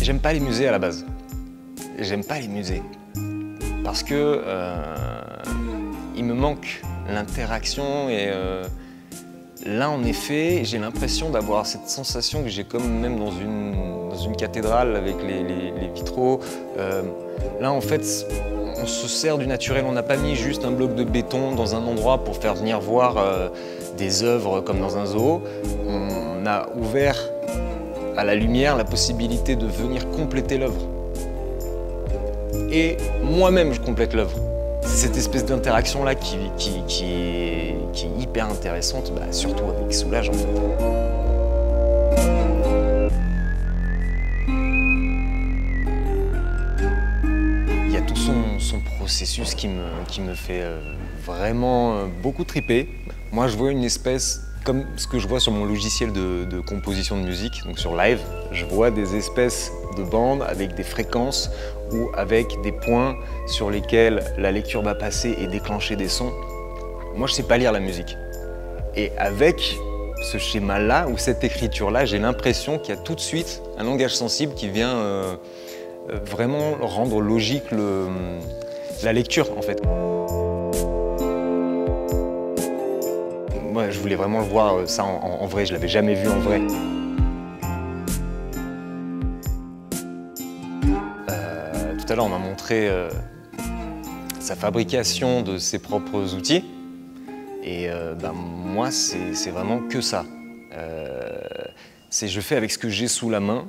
J'aime pas les musées à la base. J'aime pas les musées. Parce que il me manque l'interaction et là, en effet, j'ai l'impression d'avoir cette sensation que j'ai comme même dans une cathédrale avec les vitraux. Là, en fait, on se sert du naturel. On n'a pas mis juste un bloc de béton dans un endroit pour faire venir voir des œuvres comme dans un zoo. On a ouvert à la lumière la possibilité de venir compléter l'œuvre. Et moi-même, je complète l'œuvre. C'est cette espèce d'interaction-là qui est hyper intéressante, surtout avec Soulage en fait. Il y a tout son processus qui me fait vraiment beaucoup triper. Moi je vois une espèce, comme ce que je vois sur mon logiciel de composition de musique, donc sur Live, je vois des espèces de bandes avec des fréquences ou avec des points sur lesquels la lecture va passer et déclencher des sons. Moi, je sais pas lire la musique. Et avec ce schéma-là ou cette écriture-là, j'ai l'impression qu'il y a tout de suite un langage sensible qui vient vraiment rendre logique la lecture, en fait. Moi, je voulais vraiment le voir ça en vrai, je l'avais jamais vu en vrai. Tout à l'heure, on m'a montré sa fabrication de ses propres outils. Et moi, c'est vraiment que ça. Je fais avec ce que j'ai sous la main,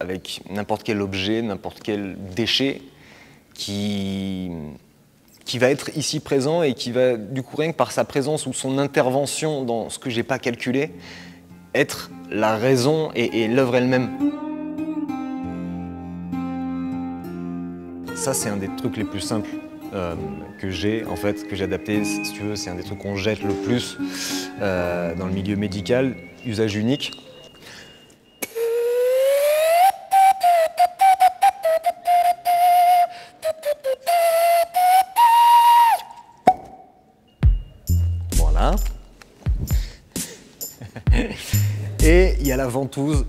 avec n'importe quel objet, n'importe quel déchet qui va être ici présent et qui va, du coup, rien que par sa présence ou son intervention dans ce que j'ai pas calculé, être la raison et l'œuvre elle-même. Ça, c'est un des trucs les plus simples que j'ai, en fait, que j'ai adapté. Si tu veux, c'est un des trucs qu'on jette le plus dans le milieu médical, usage unique. Voilà. Et il y a la ventouse